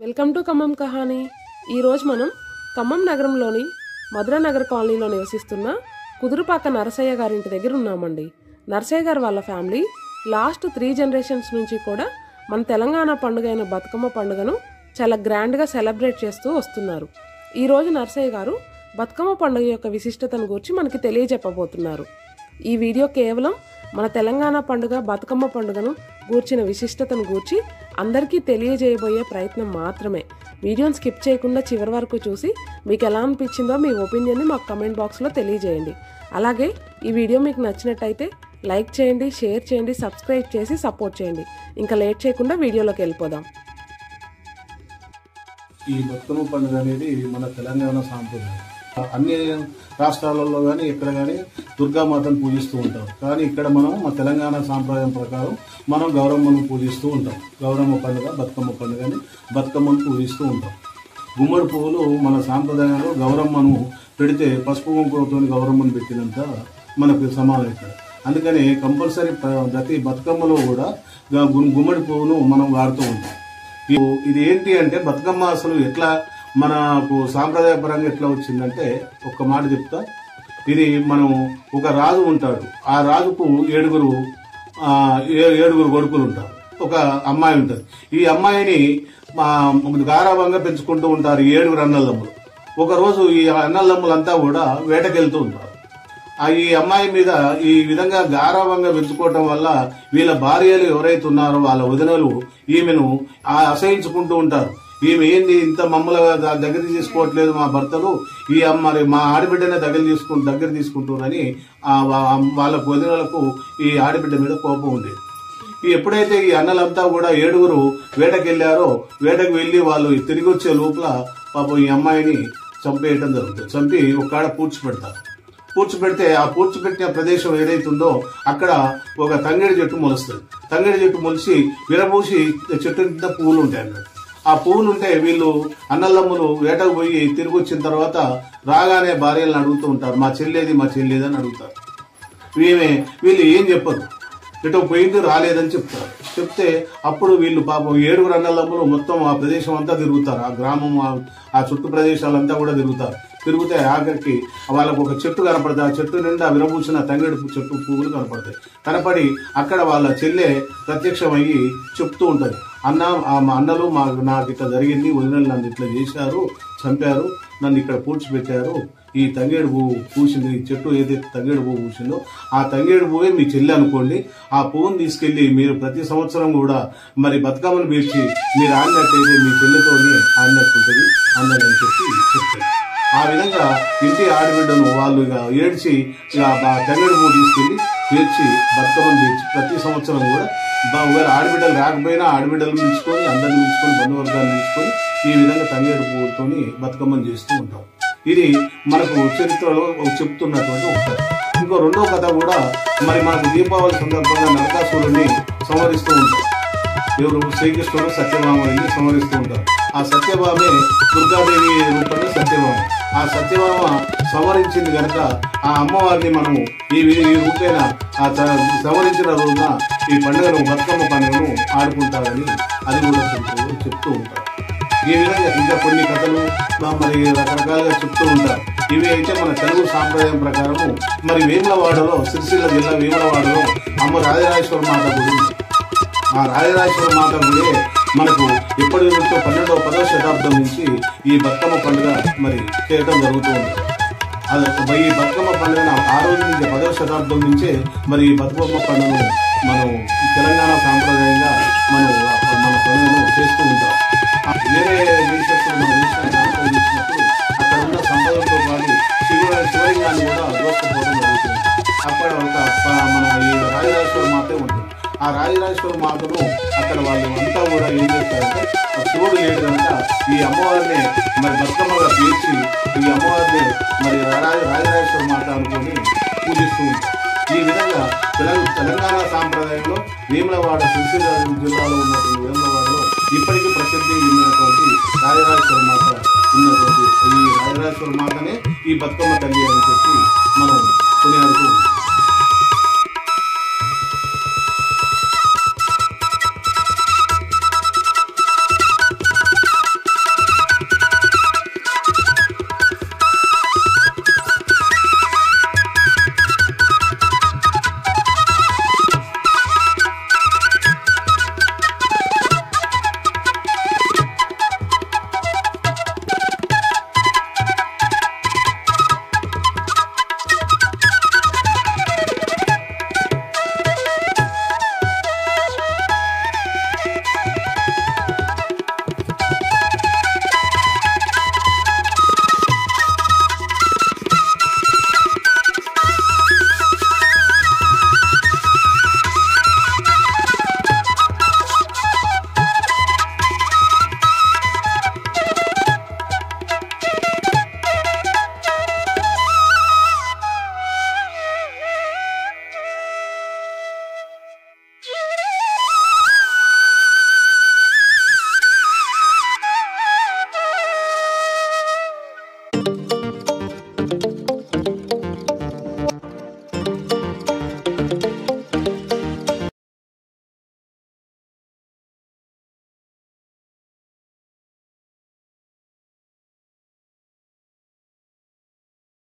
Welcome to Khammam Kahani. ఈరోజు మనం ఖమ్మం నగరంలోని మధురనగర్ కాలనీలో నివసిస్తున్న కుదురుపాక నరసయ్య గారింటి దగ్గర ఉన్నామండి. నరసయ్య గారు వాళ్ళ ఫ్యామిలీ లాస్ట్ 3 జనరేషన్స్ నుంచి కూడా మన తెలంగాణ పండుగ అయిన బతుకమ్మ పండుగను చాలా గ్రాండ్గా సెలబ్రేట్ చేస్తూ వస్తున్నారు. ఈరోజు నరసయ్య గారు బతుకమ్మ పండుగ యొక్క విశిష్టతను గురించి మనకి తెలియజెప్పబోతున్నారు. ఈ వీడియో కేవలం మన తెలంగాణ పండుగ బతుకమ్మ పండుగను గూర్చిన విశిష్టతను గూర్చి అందరికీ తెలియజేయబోయే ప్రయత్నం మాత్రమే. వీడియోని స్కిప్ చేయకుండా చివరి వరకు చూసి మీకు ఎలా అనిపించిందో మీ ఒపీనియన్ని మాకు కమెంట్ బాక్స్లో తెలియజేయండి. అలాగే ఈ వీడియో మీకు నచ్చినట్టయితే లైక్ చేయండి, షేర్ చేయండి, సబ్స్క్రైబ్ చేసి సపోర్ట్ చేయండి. ఇంకా లేట్ చేయకుండా వీడియోలోకి వెళ్ళిపోదాం. ఈ బతుకమ్మ పండుగ అనేది మన తెలంగాణ సాంప్రదాయం. అన్ని రాష్ట్రాలలో కానీ ఎక్కడ కానీ దుర్గామాతను పూజిస్తూ ఉంటాం. కానీ ఇక్కడ మనం మా తెలంగాణ సాంప్రదాయం ప్రకారం మనం గౌరమ్మను పూజిస్తూ ఉంటాం. గౌరమ్మ పండుగ బతుకమ్మ పండుగని బతుకమ్మను పూజిస్తూ ఉంటాం. గుమ్మడి పువ్వులు మన సాంప్రదాయంలో గౌరమ్మను పెడితే పసుపు కుంకుమతో గౌరమ్మను పెట్టినంత మనకు సమానం ఇక్కడ. అందుకని కంపల్సరీ ప్రతి బతుకమ్మలో కూడా గుమ్మడి పువ్వును మనం వాడుతూ ఉంటాం. ఇది ఏంటి అంటే బతుకమ్మ అసలు ఎట్లా మనకు సాంప్రదాయపరంగా ఎట్లా వచ్చిందంటే ఒక్క మాట చెప్తా. ఇది మనం ఒక రాజు ఉంటాడు. ఆ రాజుకు ఏడుగురు కొడుకులు ఉంటారు. ఒక అమ్మాయి ఉంటుంది. ఈ అమ్మాయిని గారాభంగా పెంచుకుంటూ ఉంటారు 7 అన్నదమ్ములు. ఒకరోజు ఈ అన్నదమ్ములంతా కూడా వేటకెళ్తూ ఉంటారు. ఈ అమ్మాయి మీద ఈ విధంగా గారాభంగా పెంచుకోవటం వల్ల వీళ్ళ భార్యలు ఎవరైతే ఉన్నారో వాళ్ళ వదినలు ఈమెను అసహించుకుంటూ ఉంటారు. ఈమె ఏంది ఇంత మమ్మల్ని దగ్గర తీసుకోవట్లేదు మా భర్తలు, ఈ మరి మా ఆడబిడ్డనే దగ్గర తీసుకుంటారని వాళ్ళ వదినలకు ఈ ఆడబిడ్డ మీద కోపం ఉండేది. ఎప్పుడైతే ఈ అన్నలంతా కూడా 7 వేటకెళ్లారో వేటకు వెళ్లి వాళ్ళు తిరిగి వచ్చే లోపల పాపం ఈ అమ్మాయిని చంపేయటం జరుగుతుంది. చంపి ఒక్కడ పూడ్చిపెడితే ఆ పూడ్చిపెట్టిన ప్రదేశం ఏదైతుందో అక్కడ ఒక తంగేడి చెట్టు మొలుస్తుంది. తంగేడి చెట్టు మొలిసి విరబూసి చెట్టు కింద పువ్వులు ఉంటాయి అన్నట్టు. ఆ పువ్వులు ఉంటే వీళ్ళు అన్నదమ్ములు వేటకు పోయి తిరిగి వచ్చిన తర్వాత రాగానే భార్యలను అడుగుతూ ఉంటారు, మా చెల్లేది అని అడుగుతారు. వీళ్ళు ఏం చెప్పరు, ఎటో పోయింది రాలేదని చెప్తారు. చెప్తే అప్పుడు వీళ్ళు పాపం 7 అన్నదమ్ములు మొత్తం ఆ ప్రదేశం అంతా తిరుగుతారు. ఆ గ్రామం ఆ చుట్టూ ప్రదేశాలంతా కూడా తిరిగితే ఆఖరికి వాళ్ళకు ఒక చెట్టు కనపడుతుంది. ఆ చెట్టు నిండా విరబూసిన తంగేడు చెట్టు పువ్వులు కనపడి అక్కడ వాళ్ళ చెల్లె ప్రత్యక్షమయ్యి చెప్తూ ఉంటుంది, అన్నలు నాకు ఇట్లా జరిగింది, వదినలు నన్ను ఇట్లా చేశారు, చంపారు, నన్ను ఇక్కడ పూడ్చిపెట్టారు. ఈ తంగేడు పువ్వు పూసింది, ఈ చెట్టు ఏదైతే తంగేడు పువ్వు పూసిందో ఆ తంగేడు పువ్వే మీ చెల్లి అనుకోండి. ఆ పువ్వును తీసుకెళ్లి మీరు ప్రతి సంవత్సరం కూడా మరి బతుకమ్మను పేర్చి మీరు ఆడినట్టయితే మీ చెల్లితోనే ఆడినట్టుంటది అన్నదని చెప్తారు. ఆ విధంగా ఇంటి ఆడబిడ్డను వాళ్ళు ఇక ఏడ్చి తంగేడు పువ్వు తీసుకెళ్లి పేర్చి బతుకమ్మను పేర్చి ప్రతి సంవత్సరం కూడా ఒకవేళ ఆడబిడ్డలు రాకపోయినా ఆడబిడ్డలు పిలుచుకొని అందరిని పిలుచుకొని బంధువర్గాలను పిలుచుకొని ఈ విధంగా తంగేడు పువ్వులతోని బతుకమ్మను చేస్తూ ఉంటాం. ఇది మనకు చరిత్రలో చెప్తున్నటువంటి ఒక కథ. ఇంకో రెండో కథ కూడా మరి మనకు దీపావళి సందర్భంగా నరకాసురుడిని సంహరిస్తూ ఉంటారు. ఎవరు శ్రీకృష్ణుడు సత్యభామని సంహరిస్తూ ఉంటారు. ఆ సత్యభామే దుర్గాదేవి రూపంలో సత్యభామ. ఆ సత్యభామ సంహరించింది కనుక ఆ అమ్మవారిని మనము ఈ రూపేణ సంహరించిన రోజున ఈ పండుగను బతుకమ్మ పండుగను ఆడుకుంటారని అది కూడా చెప్తూ ఉంటారు. ఈ విధంగా ఇంకా కొన్ని కథలు మరి రకరకాలుగా చెప్తూ ఉంటారు. ఇవి అయితే మన తెలుగు సాంప్రదాయం ప్రకారము మరి వేములవాడలో సిరిసిల్ల జిల్లా వేములవాడలో అమ్మ రాజరాజేశ్వర మాత గుడి. ఆ రాజరాజేశ్వర మాత గుడి మనకు ఎప్పటి నుంచో 12వ 10వ శతాబ్దం నుంచి ఈ బతుకమ్మ పండుగ మరి చేయడం జరుగుతూ ఉంది. ఈ బతుకమ్మ పండుగను ఆ రోజు నుంచి 10వ శతాబ్దం నుంచే మరి ఈ బతుకమ్మ పండుగను మనం తెలంగాణ సాంప్రదాయంగా మన పండుగను చేస్తూ ఉంటాం. వేరే దేశస్తులు మన దేశాన్ని చూసినప్పుడు అక్కడ ఉన్న సంపదలతో పాటు శివలింగాన్ని కూడా దోసుకుపోవడం జరుగుతుంది. అక్కడ మన ఈ రాజరాజేశ్వర మాతే ఉంటుంది. ఆ రాజరాజేశ్వర మాతను అక్కడ వాళ్ళు అంతా కూడా ఏం చేస్తారంటే శివుడు లేడు కనుక ఈ అమ్మవారిని మరి బతుకమ్మగా పేర్చి ఈ అమ్మవారిని మరి రాజరాజేశ్వర మాత అనుకుని పూజిస్తూ ఉంటారు. ఈ విధంగా తెలంగాణ సాంప్రదాయంలో వేములవాడ సిరిసిల్ల జిల్లాలో ఉన్నటువంటి వేములవాడలో ఇప్పటికీ ప్రసిద్ధి చెందినటువంటి రాజరాజేశ్వర మాత ఉన్నటువంటి ఈ రాజరాజేశ్వర మాతనే ఈ బతుకమ్మ తల్లి అని చెప్పి మనం కొనియాడుతూ